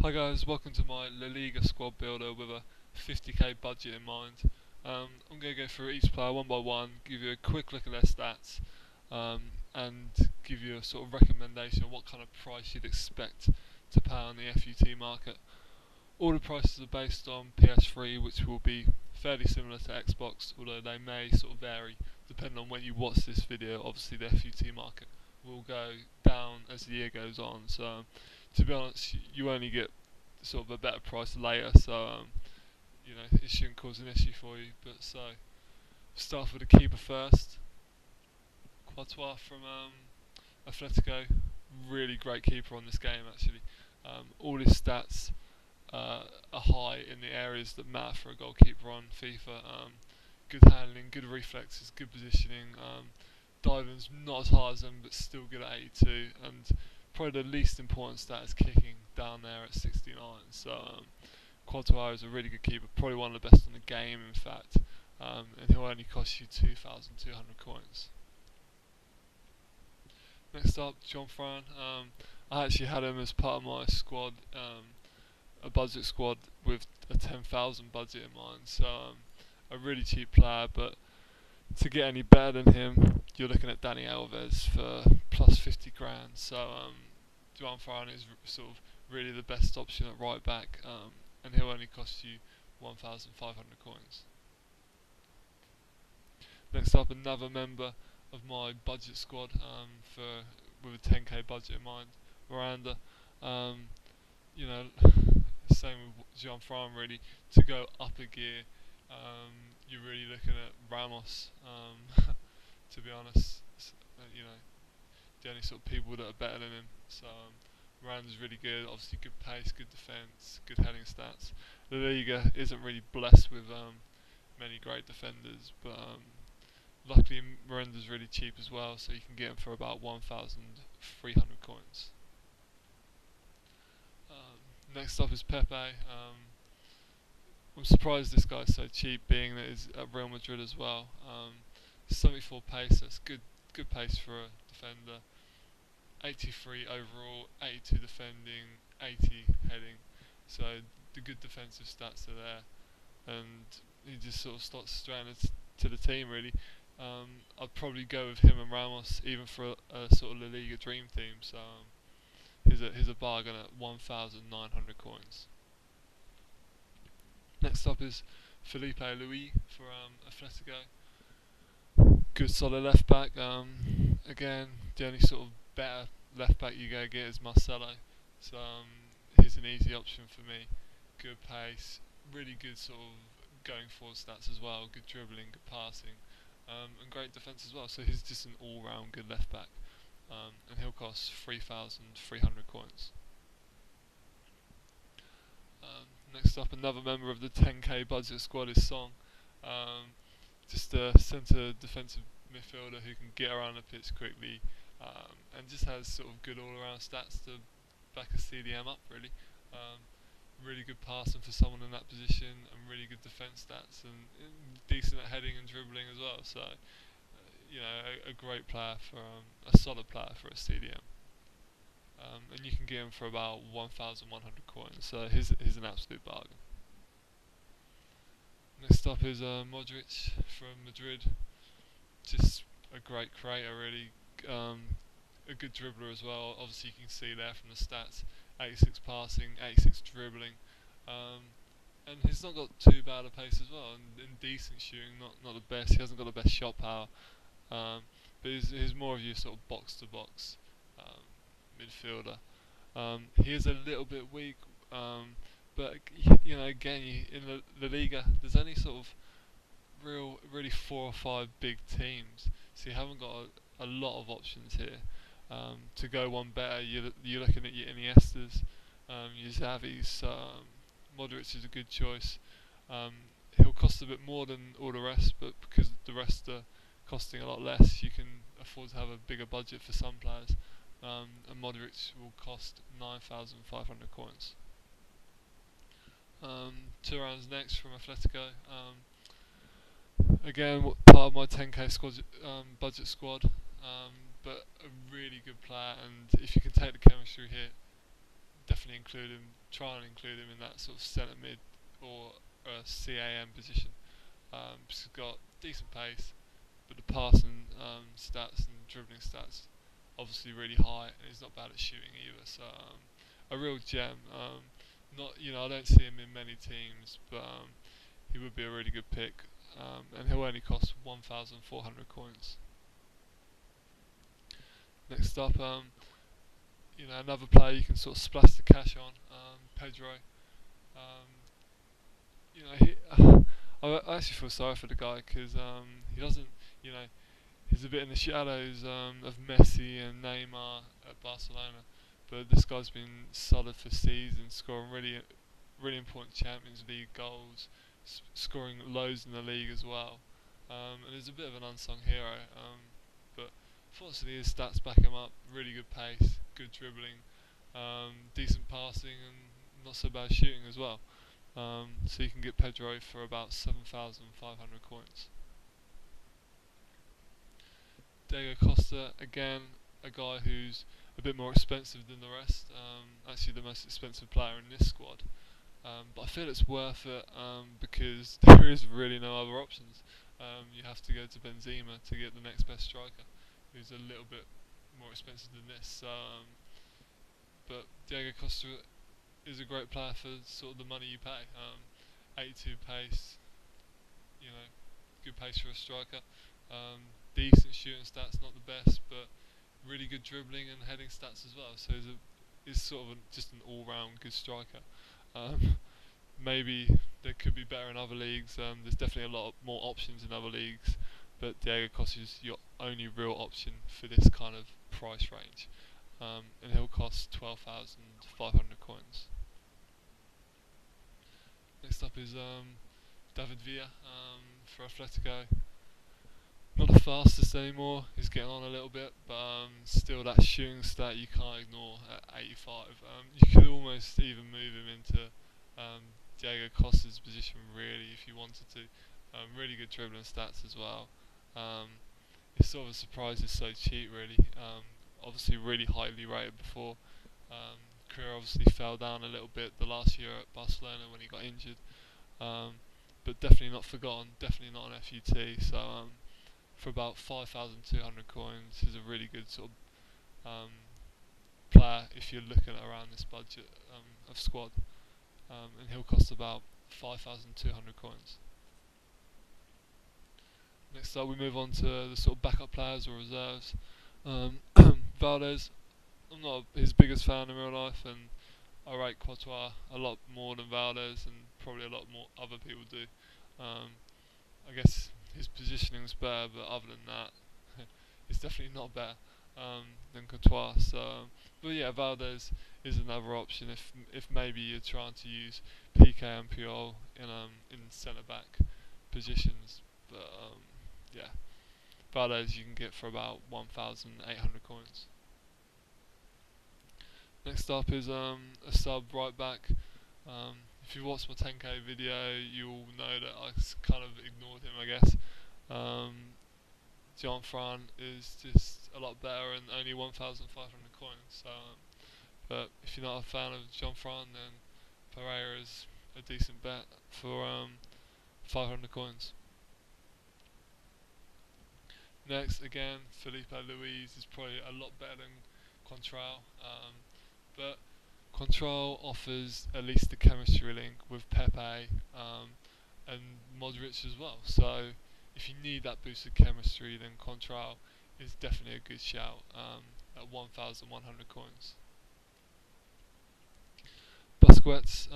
Hi guys, welcome to my La Liga Squad Builder with a 50k budget in mind. I'm going to go through each player one by one, give you a quick look at their stats, and give you a sort of recommendation on what kind of price you'd expect to pay on the FUT market. All the prices are based on PS3, which will be fairly similar to Xbox, although they may sort of vary depending on when you watch this video. Obviously the FUT market will go down as the year goes on, so to be honest, you only get sort of a better price later, so you know, it shouldn't cause an issue for you. But so, start with the keeper first. Courtois from Atletico, really great keeper on this game actually. All his stats are high in the areas that matter for a goalkeeper on FIFA. Good handling, good reflexes, good positioning. Diving's not as high as them, but still good at 82, and probably the least important stat is kicking down there at 69. So Courtois is a really good keeper, probably one of the best in the game, in fact, and he'll only cost you 2,200 coins. Next up, John Fran. I actually had him as part of my squad, a budget squad with a 10,000 budget in mind. So a really cheap player, but to get any better than him, you're looking at Dani Alves for plus 50 grand. So Juan Fran is sort of really the best option at right back, and he'll only cost you 1,500 coins. Next up, another member of my budget squad, with a 10k budget in mind, Miranda. You know, same with Jean Fran really. To go up a gear, you're really looking at Ramos. To be honest, you know, the only sort of people that are better than him. So Miranda's really good. Obviously, good pace, good defence, good heading stats. The Liga isn't really blessed with many great defenders, but luckily Miranda's really cheap as well, so you can get him for about 1,300 coins. Next up is Pepe. I'm surprised this guy's so cheap, being that he's at Real Madrid as well. 74 pace, that's good pace for a defender. 83 overall, 82 defending, 80 heading. So the good defensive stats are there, and he just sort of slots straight to the team really. I'd probably go with him and Ramos even for a sort of La Liga dream team. So here's a bargain at 1,900 coins. Next up is Felipe Luis for Atletico. Good solid left back. Again, the only sort of better left back you go get is Marcelo. So here's an easy option for me. Good pace, really good sort of going forward stats as well. Good dribbling, good passing, and great defence as well. So he's just an all-round good left back, and he'll cost 3,300 coins. Next up, another member of the 10k budget squad is Song. Just a centre defensive midfielder who can get around the pitch quickly, and just has sort of good all-around stats to back a CDM up really. Really good passing for someone in that position, and really good defence stats, and decent at heading and dribbling as well. So you know, a great player for a solid player for a CDM. And you can get him for about 1,100 coins, so here's an absolute bargain. Next up is Modric from Madrid. Just a great creator really, a good dribbler as well. Obviously you can see there from the stats, 86 passing, 86 dribbling, and he's not got too bad a pace as well, and decent shooting, not the best. He hasn't got the best shot power, but he's more of your sort of box to box midfielder. He is a little bit weak, but you know, again, in the Liga, there's only sort of really 4 or 5 big teams, so you haven't got a lot of options here. To go one better, you're looking at your Iniestas, your Xavis. Modric is a good choice. He'll cost a bit more than all the rest, but because the rest are costing a lot less, you can afford to have a bigger budget for some players. And Modric will cost 9,500 coins. Turan's next from Atletico. Again, part of my 10k squad, budget squad, but a really good player, and if you can take the chemistry here, definitely include him. Try and include him in that sort of centre mid or CAM position. Because he's got decent pace, but the passing stats and dribbling stats obviously really high, and he's not bad at shooting either. So a real gem. Not I don't see him in many teams, but he would be a really good pick, and he'll only cost 1,400 coins. Next up, another player you can sort of splash the cash on, Pedro. Um, I actually feel sorry for the guy because he doesn't, you know, he's a bit in the shadows of Messi and Neymar at Barcelona, but this guy's been solid for seasons, scoring really important Champions League goals, scoring loads in the league as well. And he's a bit of an unsung hero, but fortunately his stats back him up. Really good pace, good dribbling, decent passing, and not so bad shooting as well. So you can get Pedro for about 7,500 coins. Diego Costa, again, a guy who's a bit more expensive than the rest. Actually, the most expensive player in this squad. But I feel it's worth it because there is really no other options. You have to go to Benzema to get the next best striker, who's a little bit more expensive than this. But Diego Costa is a great player for sort of the money you pay. 82 pace, good pace for a striker. Decent shooting stats, not the best, but really good dribbling and heading stats as well. So he's sort of just an all-round good striker. Maybe there could be better in other leagues. There's definitely a lot more options in other leagues, but Diego Costa is your only real option for this kind of price range, and he'll cost 12,500 coins. Next up is David Villa for Atletico. Not the fastest anymore, he's getting on a little bit, but still that shooting stat you can't ignore at 85. You could almost even move him into Diego Costa's position really if you wanted to. Really good dribbling stats as well. It's sort of a surprise it's so cheap really. Obviously really highly rated before. Career obviously fell down a little bit the last year at Barcelona when he got injured. But definitely not forgotten, definitely not an FUT. So for about 5,200 coins is a really good sort of player if you're looking at around this budget of squad. And he'll cost about 5,200 coins. Next up we move on to the sort of backup players or reserves. Valdez, I'm not his biggest fan in real life, and I rate Courtois a lot more than Valdez, and probably a lot more other people do. I guess his positioning's better, but other than that, it's definitely not better than Courtois. So, but yeah, Valdez is another option if maybe you're trying to use PK and Puyol in centre back positions. But yeah, Valdez you can get for about 1,800 coins. Next up is a sub right back. If you watched my 10k video, you'll know that I kind of ignored him, I guess. John Fran is just a lot better and only 1,500 coins. So, but if you're not a fan of John Fran, then Pereira is a decent bet for 500 coins. Next, again, Felipe Luis is probably a lot better than Contral, but Contral offers at least the chemistry link with Pepe and Modric as well. So if you need that boost of chemistry, then Contral is definitely a good shout at 1,100 coins. Busquets,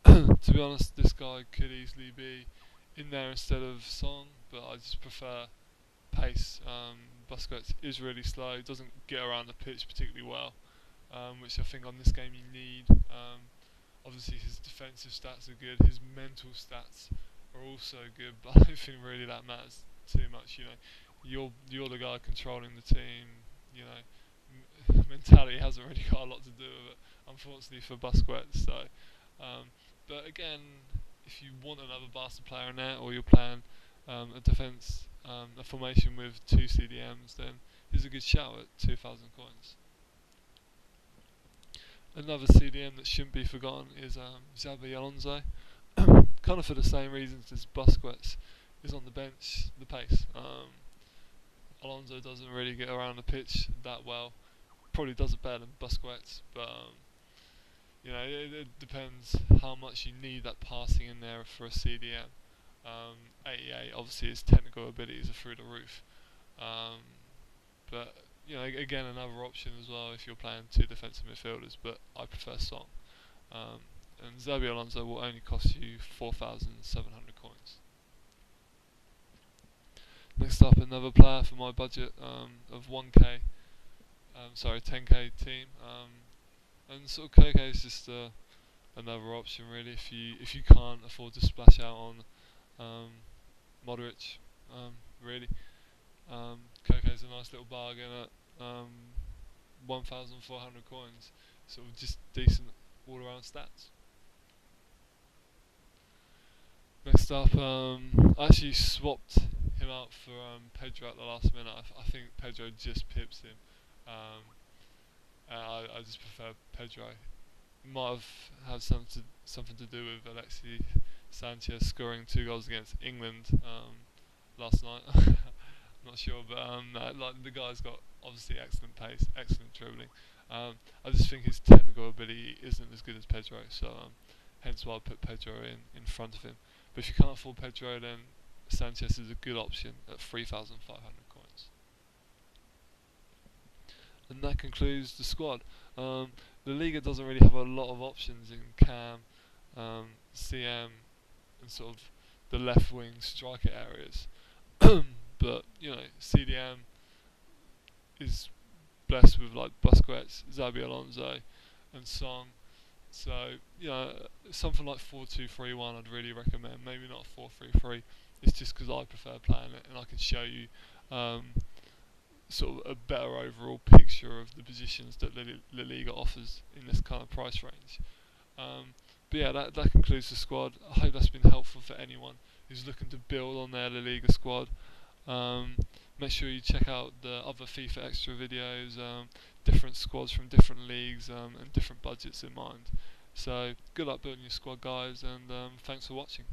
to be honest, this guy could easily be in there instead of Song, but I just prefer pace. Busquets is really slow, doesn't get around the pitch particularly well, which I think on this game you need. Obviously his defensive stats are good, his mental stats are also good, but I don't think really that matters too much. You're the guy controlling the team. Mentality hasn't really got a lot to do with it, unfortunately for Busquets. So, but again, if you want another Barca player in there, or you're playing a defense, a formation with two CDMs, then he's a good shout at 2,000 coins. Another CDM that shouldn't be forgotten is Xabi Alonso. Kind of for the same reasons as Busquets is on the bench, the pace. Alonso doesn't really get around the pitch that well. Probably does it better than Busquets, but it depends how much you need that passing in there for a CDM. 88, obviously his technical abilities are through the roof. But again, another option as well if you're playing two defensive midfielders, but I prefer Song. And Xabi Alonso will only cost you 4,700 coins. Next up, another player for my budget of 1k, 10k team, and sort of Koke is just another option really if you can't afford to splash out on Modric, really. Koke is a nice little bargain at 1,400 coins, sort of just decent all-around stats. Next up, I actually swapped him out for Pedro at the last minute. I think Pedro just pips him. I just prefer Pedro. Might have had something to do with Alexis Sanchez scoring 2 goals against England last night. Not sure, but like the guy's got obviously excellent pace, excellent dribbling. I just think his technical ability isn't as good as Pedro, so hence why I put Pedro in front of him. But if you can't afford Pedro, then Sanchez is a good option at 3,500 coins. And that concludes the squad. The Liga doesn't really have a lot of options in Cam, CM, and sort of the left wing striker areas. But CDM is blessed with like Busquets, Xabi Alonso, and Song. So something like 4-2-3-1 I'd really recommend. Maybe not 4-3-3. It's just because I prefer playing it, and I can show you sort of a better overall picture of the positions that La Liga offers in this kind of price range. But yeah, that concludes the squad. I hope that's been helpful for anyone who's looking to build on their La Liga squad. Make sure you check out the other FIFA Extra videos, different squads from different leagues and different budgets in mind. So good luck building your squad, guys, and thanks for watching.